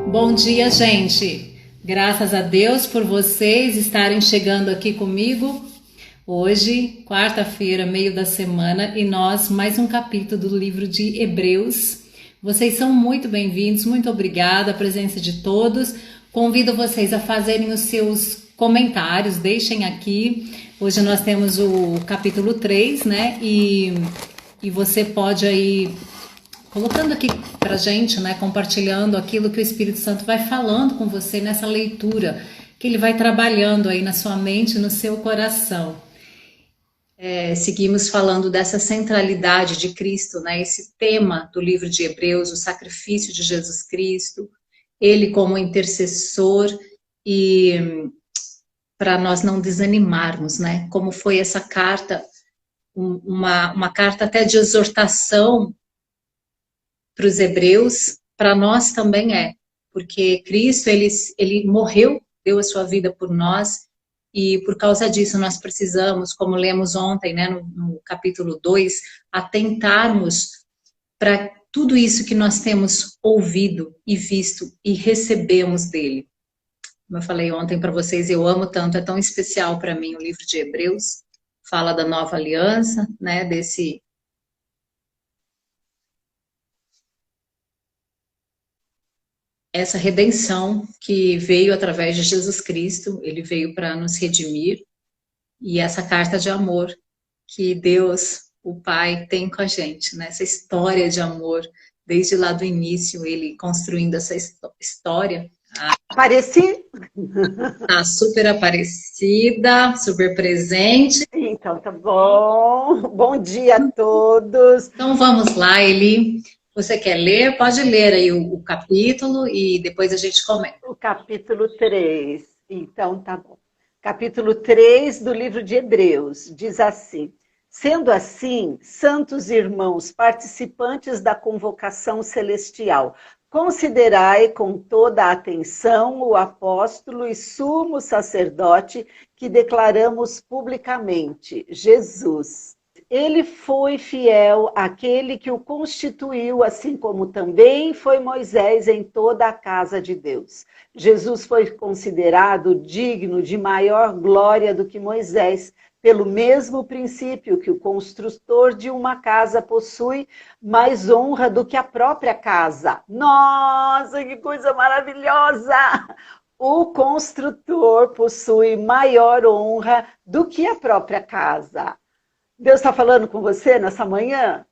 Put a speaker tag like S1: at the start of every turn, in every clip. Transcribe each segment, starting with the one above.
S1: Bom dia, gente. Graças a Deus por vocês estarem chegando aqui comigo. Hoje, quarta-feira, meio da semana, e nós, mais um capítulo do livro de Hebreus. Vocês são muito bem-vindos, muito obrigada a presença de todos. Convido vocês a fazerem os seus comentários, deixem aqui. Hoje nós temos o capítulo 3, né? E você pode aí colocando aqui pra gente, né, compartilhando aquilo que o Espírito Santo vai falando com você nessa leitura, que ele vai trabalhando aí na sua mente, no seu coração. Seguimos falando dessa centralidade de Cristo, né, esse tema do livro de Hebreus, o sacrifício de Jesus Cristo, ele como intercessor e para nós não desanimarmos, né, como foi essa carta, uma carta até de exortação para os hebreus, para nós também porque Cristo, ele morreu, deu a sua vida por nós, e por causa disso nós precisamos, como lemos ontem, né, no capítulo 2, atentarmos para tudo isso que nós temos ouvido e visto e recebemos dele. Como eu falei ontem para vocês, eu amo tanto, é tão especial para mim o livro de Hebreus, fala da nova aliança, né, essa redenção que veio através de Jesus Cristo, ele veio para nos redimir, e essa carta de amor que Deus, o Pai, tem com a gente, né? Essa história de amor, desde lá do início, ele construindo essa história.
S2: Apareci?
S1: Tá super aparecida, super presente.
S2: Então, tá bom. Bom dia a todos.
S1: Então vamos lá, Eli. Você quer ler? Pode ler aí o capítulo e depois a gente comenta.
S2: O capítulo 3. Então, tá bom. Capítulo 3 do livro de Hebreus diz assim: Sendo assim, santos irmãos, participantes da convocação celestial, considerai com toda a atenção o apóstolo e sumo sacerdote que declaramos publicamente, Jesus. Ele foi fiel àquele que o constituiu, assim como também foi Moisés em toda a casa de Deus. Jesus foi considerado digno de maior glória do que Moisés, pelo mesmo princípio que o construtor de uma casa possui mais honra do que a própria casa. Nossa, que coisa maravilhosa! O construtor possui maior honra do que a própria casa. Deus está falando com você nessa manhã?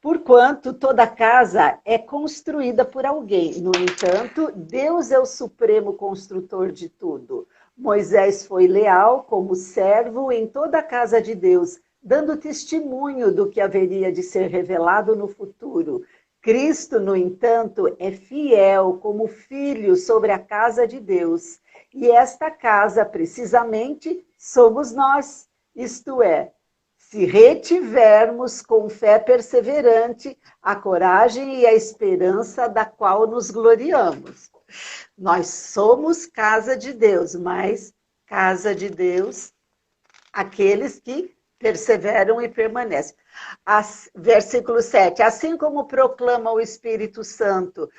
S2: Porquanto toda casa é construída por alguém. No entanto, Deus é o supremo construtor de tudo. Moisés foi leal como servo em toda a casa de Deus, dando testemunho do que haveria de ser revelado no futuro. Cristo, no entanto, é fiel como filho sobre a casa de Deus. E esta casa, precisamente, somos nós, isto é, se retivermos com fé perseverante a coragem e a esperança da qual nos gloriamos. Nós somos casa de Deus, mas casa de Deus, aqueles que perseveram e permanecem. Versículo 7. Assim como proclama o Espírito Santo,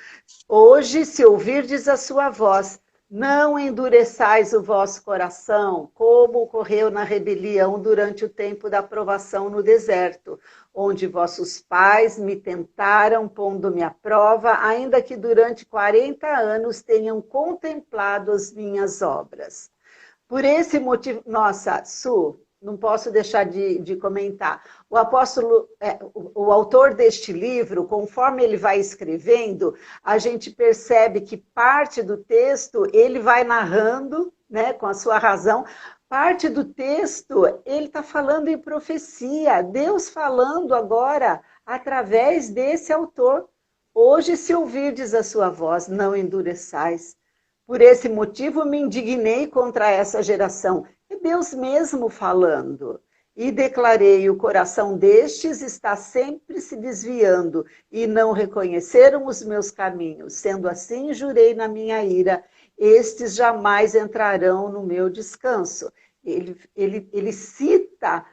S2: hoje, se ouvirdes a sua voz, não endureçais o vosso coração, como ocorreu na rebelião durante o tempo da provação no deserto, onde vossos pais me tentaram, pondo-me à prova, ainda que durante 40 anos tenham contemplado as minhas obras. Por esse motivo, nossa, Su, não posso deixar de comentar. O apóstolo, o autor deste livro, conforme ele vai escrevendo, a gente percebe que parte do texto ele vai narrando, né, com a sua razão. Parte do texto ele está falando em profecia, Deus falando agora através desse autor. Hoje, se ouvirdes a sua voz, não endureçais. Por esse motivo me indignei contra essa geração. É Deus mesmo falando. E declarei: o coração destes está sempre se desviando, e não reconheceram os meus caminhos. Sendo assim, jurei na minha ira: estes jamais entrarão no meu descanso. Ele cita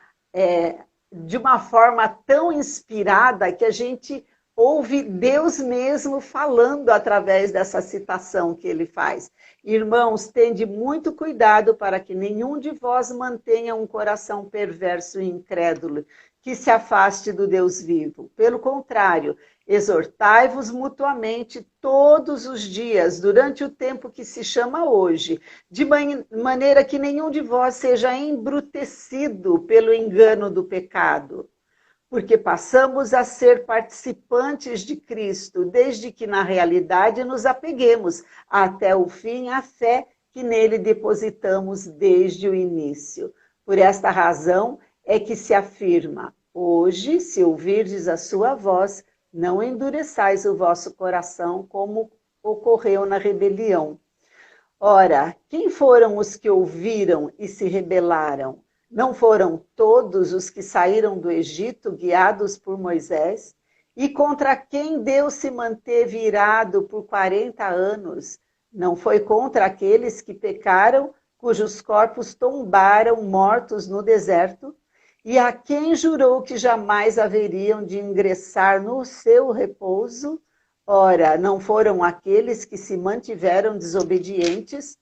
S2: de uma forma tão inspirada que a gente ouve Deus mesmo falando através dessa citação que ele faz. Irmãos, tende muito cuidado para que nenhum de vós mantenha um coração perverso e incrédulo, que se afaste do Deus vivo. Pelo contrário, exortai-vos mutuamente todos os dias, durante o tempo que se chama hoje, de maneira que nenhum de vós seja embrutecido pelo engano do pecado. Porque passamos a ser participantes de Cristo, desde que na realidade nos apeguemos até o fim à fé que nele depositamos desde o início. Por esta razão é que se afirma: hoje, se ouvirdes a sua voz, não endureçais o vosso coração como ocorreu na rebelião. Ora, quem foram os que ouviram e se rebelaram? Não foram todos os que saíram do Egito guiados por Moisés? E contra quem Deus se manteve irado por 40 anos? Não foi contra aqueles que pecaram, cujos corpos tombaram mortos no deserto? E a quem jurou que jamais haveriam de ingressar no seu repouso? Ora, não foram aqueles que se mantiveram desobedientes?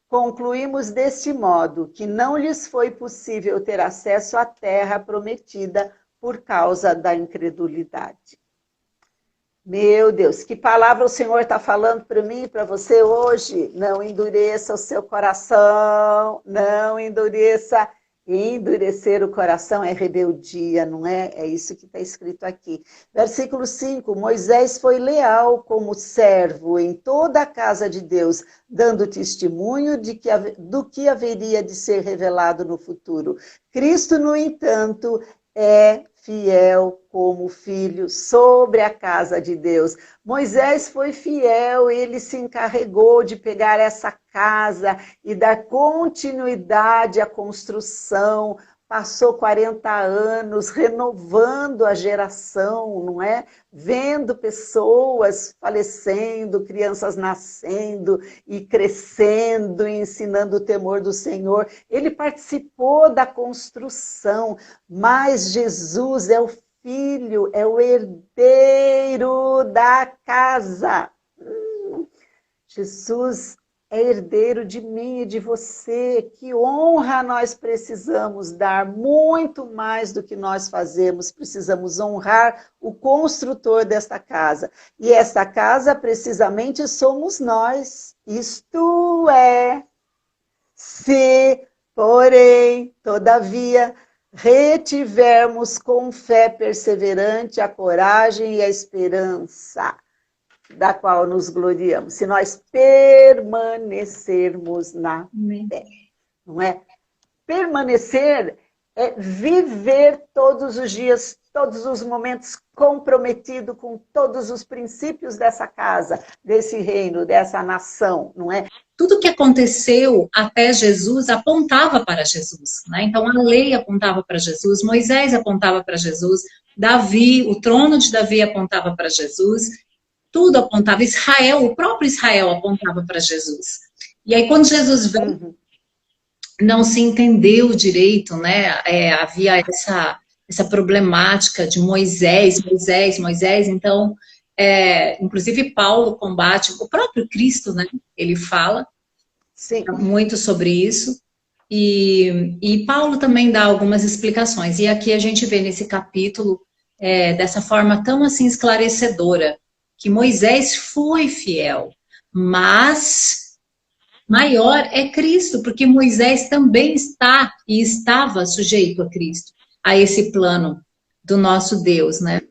S2: Concluímos deste modo que não lhes foi possível ter acesso à terra prometida por causa da incredulidade. Meu Deus, que palavra o Senhor está falando para mim e para você hoje? Não endureça o seu coração, não endureça. Endurecer o coração é rebeldia, não é? É isso que está escrito aqui. Versículo 5, Moisés foi leal como servo em toda a casa de Deus, dando testemunho do que haveria de ser revelado no futuro. Cristo, no entanto, é fiel como filho sobre a casa de Deus. Moisés foi fiel, ele se encarregou de pegar essa casa e dar continuidade à construção. Passou 40 anos renovando a geração, não é? Vendo pessoas falecendo, crianças nascendo e crescendo, e ensinando o temor do Senhor. Ele participou da construção, mas Jesus é o filho, é o herdeiro da casa. Jesus é herdeiro de mim e de você. Que honra nós precisamos dar, muito mais do que nós fazemos. Precisamos honrar o construtor desta casa. E esta casa, precisamente, somos nós. Isto é, se, porém, todavia, retivermos com fé perseverante a coragem e a esperança, da qual nos gloriamos, se nós permanecermos na fé, não é? Permanecer é viver todos os dias, todos os momentos comprometido com todos os princípios dessa casa, desse reino, dessa nação, não é?
S1: Tudo que aconteceu até Jesus apontava para Jesus, né? Então a lei apontava para Jesus, Moisés apontava para Jesus, Davi, o trono de Davi apontava para Jesus, tudo apontava, Israel, o próprio Israel apontava para Jesus. E aí quando Jesus veio, não se entendeu direito, né? Havia essa problemática de Moisés, então, inclusive Paulo combate, o próprio Cristo, né? Ele fala muito sobre isso, e Paulo também dá algumas explicações, e aqui a gente vê nesse capítulo, dessa forma tão assim esclarecedora, que Moisés foi fiel, mas maior é Cristo, porque Moisés também está e estava sujeito a Cristo, a esse plano do nosso Deus, né?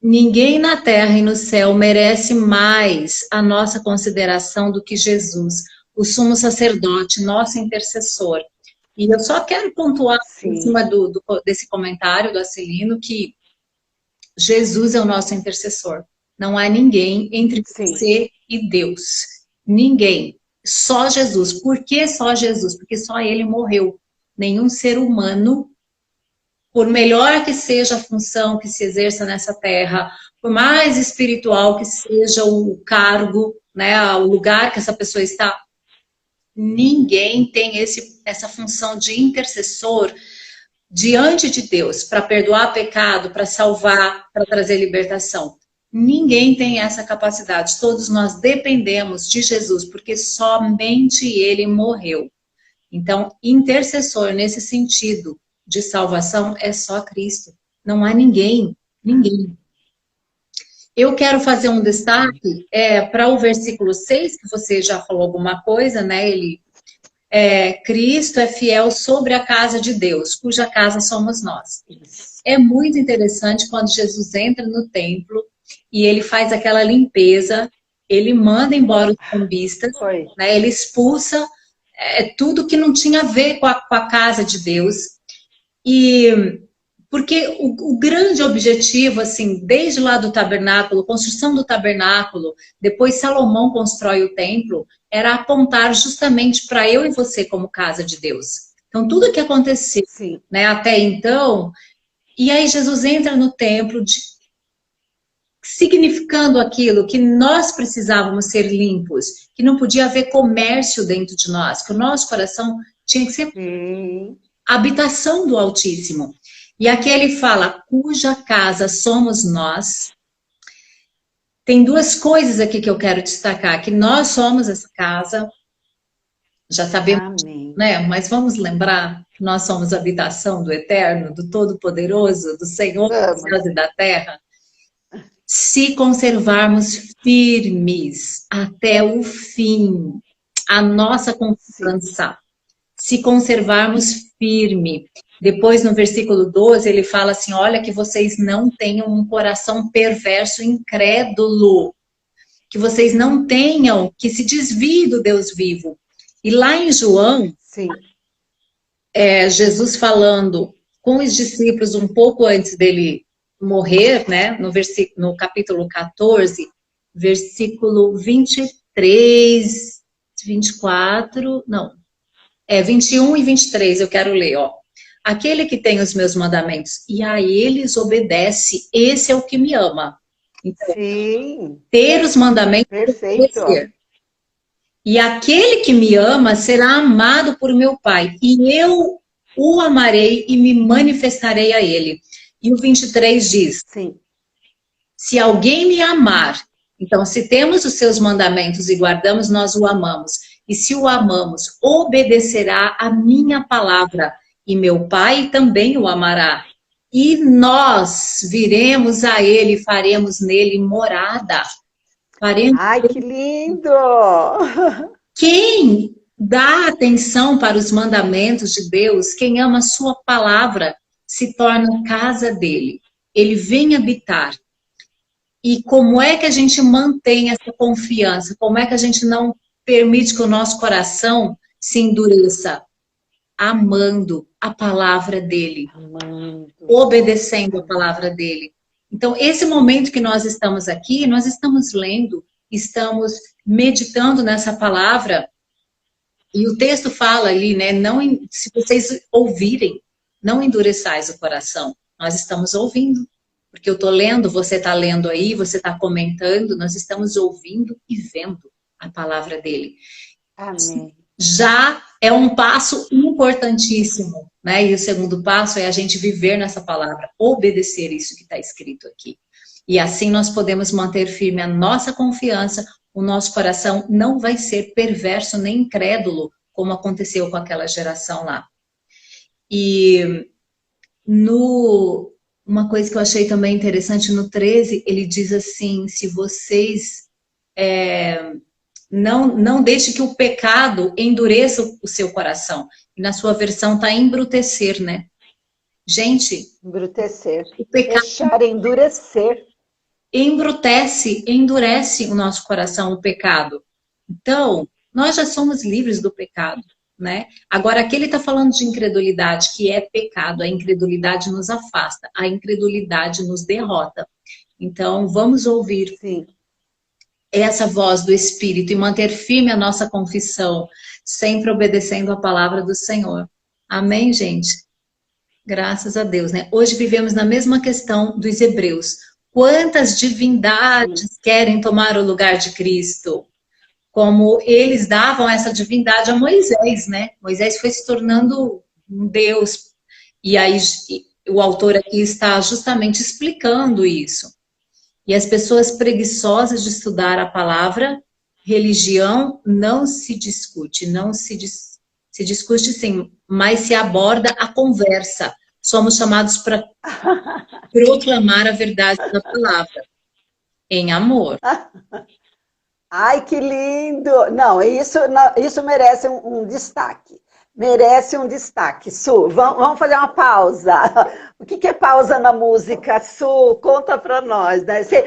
S1: Ninguém na terra e no céu merece mais a nossa consideração do que Jesus, o sumo sacerdote, nosso intercessor. E eu só quero pontuar em cima desse comentário do Acelino que Jesus é o nosso intercessor. Não há ninguém entre você e Deus. Ninguém. Só Jesus. Por que só Jesus? Porque só Ele morreu. Nenhum ser humano, por melhor que seja a função que se exerça nessa terra, por mais espiritual que seja o cargo, né, o lugar que essa pessoa está, ninguém tem essa função de intercessor diante de Deus para perdoar pecado, para salvar, para trazer libertação. Ninguém tem essa capacidade. Todos nós dependemos de Jesus, porque somente Ele morreu. Então, intercessor nesse sentido de salvação é só Cristo. Não há ninguém. Eu quero fazer um destaque para o versículo 6, que você já falou alguma coisa, né? Cristo é fiel sobre a casa de Deus, cuja casa somos nós. É muito interessante quando Jesus entra no templo e ele faz aquela limpeza, ele manda embora os cambistas, né? Ele expulsa tudo que não tinha a ver com a casa de Deus. E porque o grande objetivo, assim, desde lá do tabernáculo, construção do tabernáculo, depois Salomão constrói o templo, era apontar justamente para eu e você como casa de Deus. Então, tudo que aconteceu, né, até então, e aí Jesus entra no templo, significando aquilo que nós precisávamos ser limpos, que não podia haver comércio dentro de nós, que o nosso coração tinha que ser a habitação do Altíssimo. E aqui ele fala, cuja casa somos nós. Tem duas coisas aqui que eu quero destacar, que nós somos essa casa, já sabemos, né? Mas vamos lembrar que nós somos a habitação do Eterno, do Todo-Poderoso, do Senhor dos céus e da terra. Se conservarmos firmes até o fim, a nossa confiança, se conservarmos firme. Depois, no versículo 12, ele fala assim, olha que vocês não tenham um coração perverso, incrédulo. Que vocês não tenham, que se desvie do Deus vivo. E lá em João, Jesus falando com os discípulos um pouco antes dele morrer, né? No capítulo 14, versículo 23, 24, não. 21 e 23, eu quero ler, ó. Aquele que tem os meus mandamentos e a eles obedece, esse é o que me ama. Então, ter os mandamentos é obedecer. E aquele que me ama será amado por meu Pai, e eu o amarei e me manifestarei a ele. E o 23 diz, se alguém me amar, então se temos os seus mandamentos e guardamos, nós o amamos. E se o amamos, obedecerá a minha palavra. E meu Pai também o amará. E nós viremos a ele e faremos nele morada.
S2: Ai, que lindo!
S1: Quem dá atenção para os mandamentos de Deus, quem ama a sua palavra, se torna casa dele. Ele vem habitar. E como é que a gente mantém essa confiança? Como é que a gente não permite que o nosso coração se endureça? Amando a palavra dele, obedecendo a palavra dele. Então, esse momento que nós estamos aqui, nós estamos lendo, estamos meditando nessa palavra, e o texto fala ali, né, se vocês ouvirem, não endureçais o coração. Nós estamos ouvindo, porque eu estou lendo, você está lendo aí, você está comentando, nós estamos ouvindo e vendo a palavra dele.
S2: Amém.
S1: Já é um passo importantíssimo, né? E o segundo passo é a gente viver nessa palavra, obedecer isso que está escrito aqui. E assim nós podemos manter firme a nossa confiança, o nosso coração não vai ser perverso nem incrédulo, como aconteceu com aquela geração lá. E uma coisa que eu achei também interessante, no 13, ele diz assim, se vocês... Não deixe que o pecado endureça o seu coração. E na sua versão está embrutecer, né? Gente...
S2: Embrutecer.
S1: O pecado...
S2: Deixar endurecer.
S1: Endurece o nosso coração, o pecado. Então, nós já somos livres do pecado, né? Agora, aqui ele está falando de incredulidade, que é pecado. A incredulidade nos afasta. A incredulidade nos derrota. Então, vamos ouvir...
S2: Sim.
S1: Essa voz do Espírito e manter firme a nossa confissão, sempre obedecendo a palavra do Senhor. Amém, gente? Graças a Deus, né? Hoje vivemos na mesma questão dos hebreus. Quantas divindades querem tomar o lugar de Cristo? Como eles davam essa divindade a Moisés, né? Moisés foi se tornando um Deus. E aí o autor aqui está justamente explicando isso. E as pessoas preguiçosas de estudar a palavra, religião não se discute, se discute sim, mas se aborda a conversa. Somos chamados para proclamar a verdade da palavra, em amor.
S2: Ai, que lindo! Não, isso merece um destaque. Merece um destaque. Su, vamos fazer uma pausa. O que é pausa na música, Su? Conta para nós, né? Você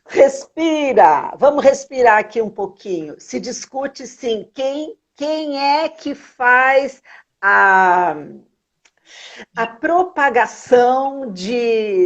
S2: respira. Vamos respirar aqui um pouquinho. Se discute, sim, quem é que faz a propagação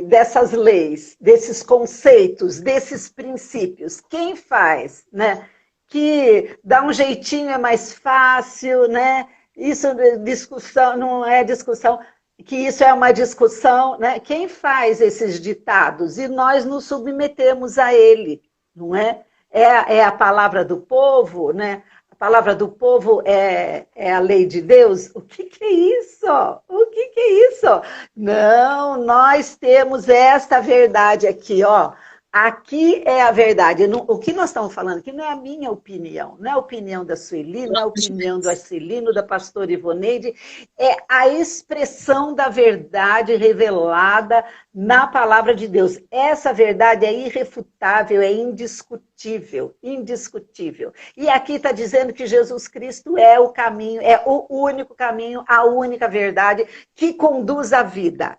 S2: dessas leis, desses conceitos, desses princípios. Quem faz, né? Que dá um jeitinho, é mais fácil, né? Isso discussão, não é discussão, que isso é uma discussão, né? Quem faz esses ditados? E nós nos submetemos a ele, não é? É a palavra do povo, né? A palavra do povo é a lei de Deus? O que é isso? O que é isso? Não, nós temos esta verdade aqui, ó. Aqui é a verdade. O que nós estamos falando aqui não é a minha opinião, não é a opinião da Sueli, não é a opinião do Arcelino, da pastora Ivoneide, é a expressão da verdade revelada na palavra de Deus. Essa verdade é irrefutável, é indiscutível, indiscutível. E aqui está dizendo que Jesus Cristo é o caminho, é o único caminho, a única verdade que conduz à vida.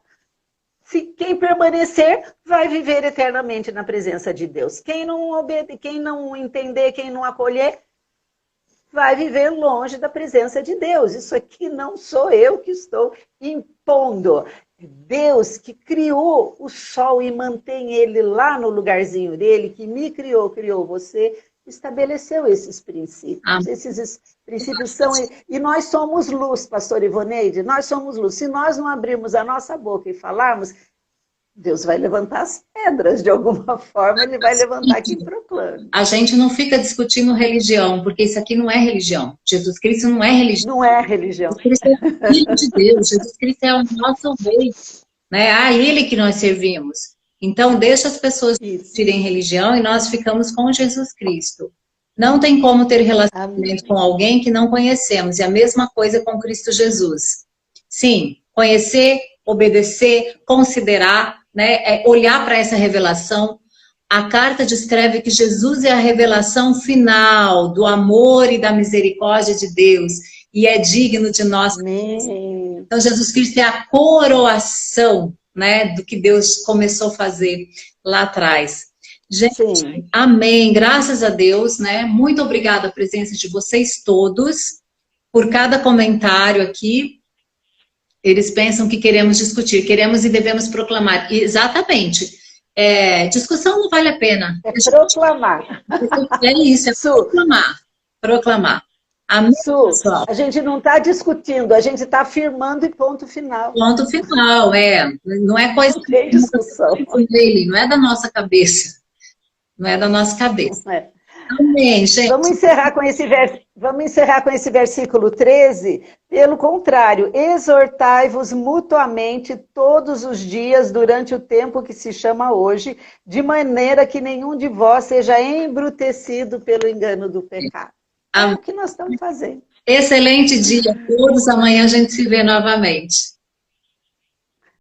S2: Se quem permanecer, vai viver eternamente na presença de Deus. Quem não entender, quem não acolher, vai viver longe da presença de Deus. Isso aqui não sou eu que estou impondo. Deus que criou o sol e mantém ele lá no lugarzinho dele, que me criou você, estabeleceu esses princípios. Esses princípios são... E nós somos luz, pastor Ivoneide, nós somos luz. Se nós não abrirmos a nossa boca e falarmos, Deus vai levantar as pedras, de alguma forma, ele vai levantar quem proclama.
S1: A gente não fica discutindo religião, porque isso aqui não é religião. Jesus Cristo não é religião.
S2: Não é religião.
S1: Jesus Cristo é o Filho de Deus, Jesus Cristo é o nosso rei, né? A ele que nós servimos. Então, deixa as pessoas discutirem religião e nós ficamos com Jesus Cristo. Não tem como ter relacionamento com alguém que não conhecemos. E a mesma coisa com Cristo Jesus. Sim, conhecer, obedecer, considerar, né? Olhar para essa revelação. A carta descreve que Jesus é a revelação final do amor e da misericórdia de Deus. E é digno de nós.
S2: Amém.
S1: Então, Jesus Cristo é a coroação, né, do que Deus começou a fazer lá atrás. Gente, sim. Amém, graças a Deus, né? Muito obrigada a presença de vocês todos, por cada comentário aqui. Eles pensam que queremos discutir, queremos e devemos proclamar. E, exatamente. Discussão não vale a pena.
S2: É proclamar.
S1: É isso, é proclamar. Proclamar. Amém,
S2: Su, a gente não está discutindo, a gente está afirmando e ponto final.
S1: Ponto final, não é coisa...
S2: Não tem discussão.
S1: Não é da nossa cabeça. Não é da nossa cabeça.
S2: É.
S1: Amém, gente.
S2: Vamos encerrar com esse versículo 13. Pelo contrário, exortai-vos mutuamente todos os dias durante o tempo que se chama hoje, de maneira que nenhum de vós seja embrutecido pelo engano do pecado. É o que nós estamos fazendo.
S1: Excelente dia a todos. Amanhã a gente se vê novamente.